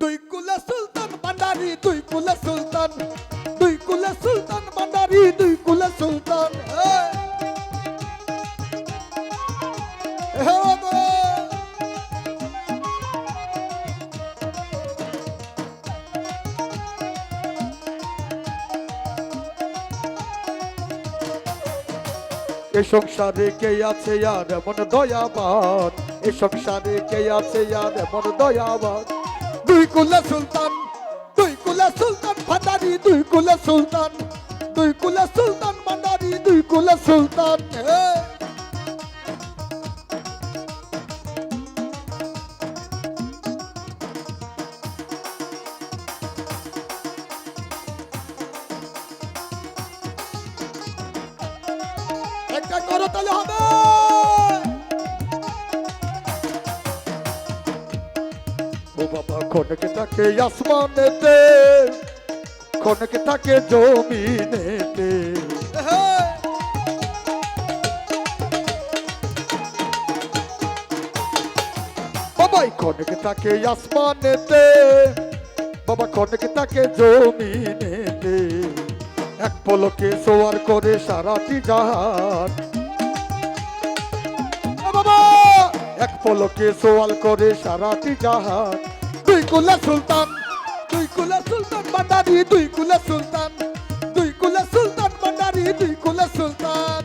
দুই কুলা সুলতান ভান্ডারি, দুই কুলা সুলতান, দুই কুলা সুলতান ভান্ডারি, দুই কুলা সুলতান। এ সংসারে কে আছে আর এমন দয়াবান, এ সংসারে কে আছে আর এমন দয়াবান। দুই কুলা সুলতান, দুই কুলা সুলতান ভান্ডারি, দুই কুলা সুলতান, দুই কুলা সুলতান ভান্ডারি, দুই কুলা সুলতান। একটা করো তাহলে হবে। ও বাবা খনকে থাকে আসমানেতে, খনকে থাকে জমিনেতে। বাবাই খনকে থাকে আসমানেতে, বাবা খনকে থাকে জমিনেতে। এক পলকে সোয়ার করে সারাটি জাহান, বাবা এক পলকে সোয়াল করে সারাটি জাহান। দুই কুলা সুলতান, দুই কুলা সুলতান ভান্ডারি, দুই কুলা সুলতান, দুই কুলা সুলতান ভান্ডারি, দুই কুলা সুলতান।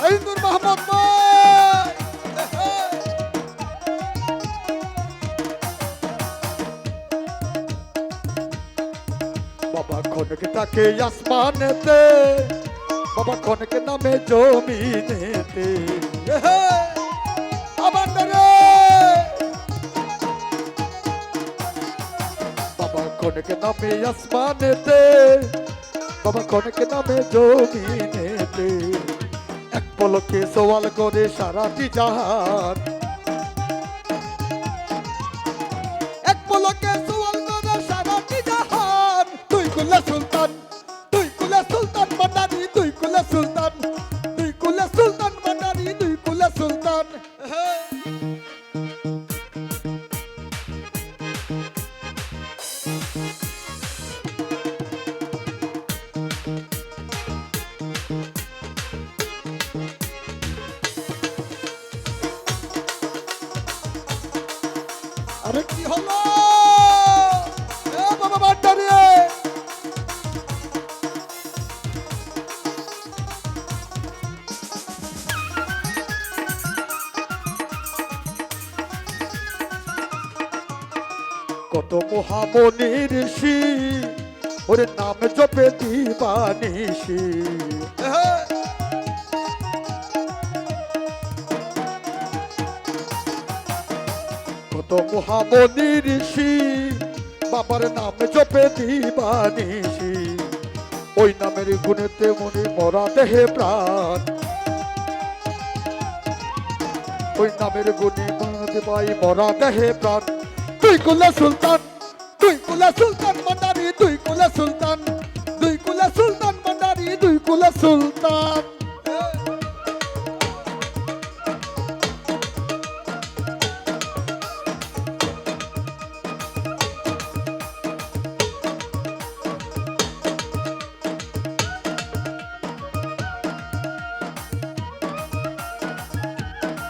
এই নূর মোহাম্মদ ভাই, বাবা খনকে থাকে আসমানেতে, বাবা খনকে নামে জমিনেতে। আমারে বাবা খনকে নামে আসমানেতে, বাবা খনকে নামে জমিনেতে। এক পলকে সওয়াল করে সারাটি জাহান, এক পলকে সওয়াল করে সারাটি জাহান। দুই কুলা সুলতান, দুই কুলা সুলতান ভান্ডারি, দুই কুলা সুলতান, দুই কুলা সুলতান ভান্ডারি, দুই কুলা সুলতান। আরে কি হলো এ বাবা ভান্ডারি, কত মহামনির ঋষি ওরে নাম জপে দিবানিশি। কত মহামনির ঋষি বাবার নাম জপে দিবানিশি। ওই নামের গুণেতে মনে মরা দেহে প্রাণ, ওই নামের গুণে দেবাই মরা দেহে প্রাণ। দুই কুলা সুলতান, দুই কুলা সুলতান ভান্ডারি, দুই কুলা সুলতান, দুই কুলা সুলতান ভান্ডারি, দুই কুলা সুলতান।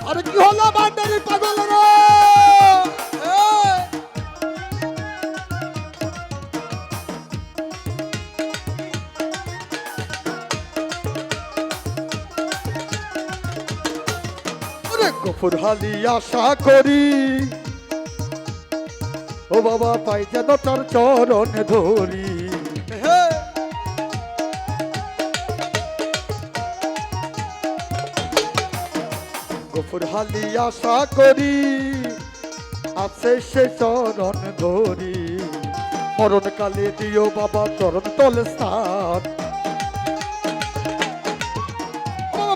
আরে কি হলো ভান্ডারি পাগল রে, গফুর হালি আশা করি, ও বাবা পাই যেন তার চরণ ধরি। গফুর হালি আশা করি, আছে সে চরণ ধরি। মরণ কালে দিও বাবা চরণ তলে স্থান,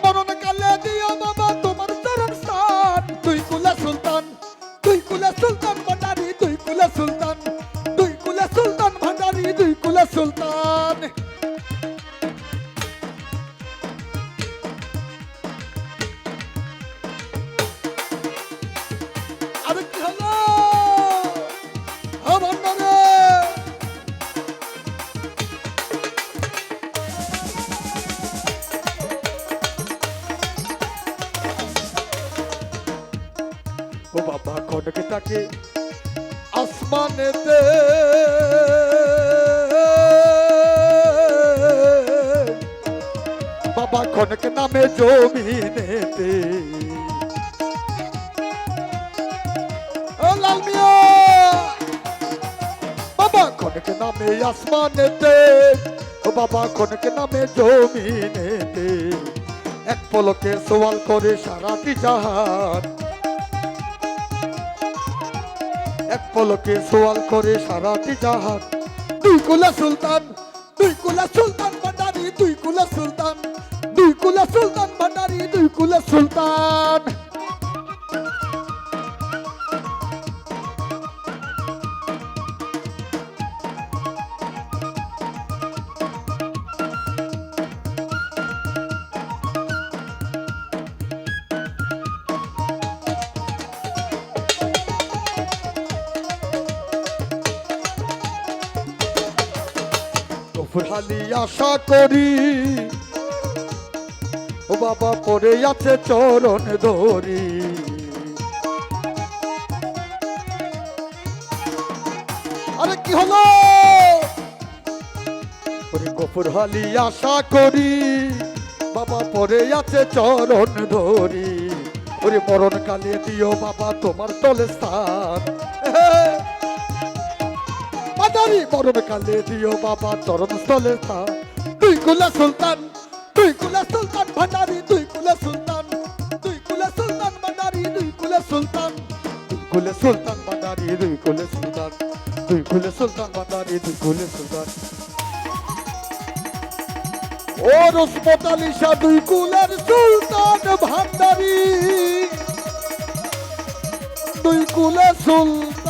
মরণ কালে দিও বাবা তোমার চরণ স্থান। দুই কুলা সুলতান, দুই কুলা সুলতান ভান্ডারি, দুই কুলা সুলতান, দুই কুলা সুলতান ভান্ডারি, দুই কুলা সুলতান। ডাকে আসমানেতে, বাবা খনক নামে জমিনেতে। ও লাল মিয়া, বাবা খনক নামে আসমানেতে, ও বাবা খনক নামে জমিনেতে। এক পলকে সওয়াল করে সারাটি জাহান, এক পলকে সওয়াল করে সারাটি জাহান। দুই কুলা সুলতান, দুই কুলা সুলতান ভান্ডারি, দুই কুলা সুলতান, দুই কুলা সুলতান ভান্ডারি, দুই কুলা সুলতান। গফুরহালি আশা করি, ও বাবা পড়ে আছে চরণ ধরি। আরে কি হলো? ওরে গফুরহালি আশা করি, বাবা পড়ে আছে চরণ ধরি। ওরে মরণ কালে দিও বাবা তোমার তলে স্থান, ভান্ডারি মরণ কালে দিও বাবা চরণ স্থলে স্থান। দুই কুলা সুলতান, দুই কুলা সুলতান ভান্ডারি, দুই কুলা সুলতান, দুই কুলা সুলতান ভান্ডারি, দুই কুলা সুলতান, দুই কুলা সুলতান ভান্ডারি, দুই কুলা সুলতান, দুই কুলা সুলতান ভান্ডারি, দুই কুলা সুলতান। ও রসমত আলী শাহ দুই কুলার সুলতান ভান্ডারি, দুই কুলা সুলতান।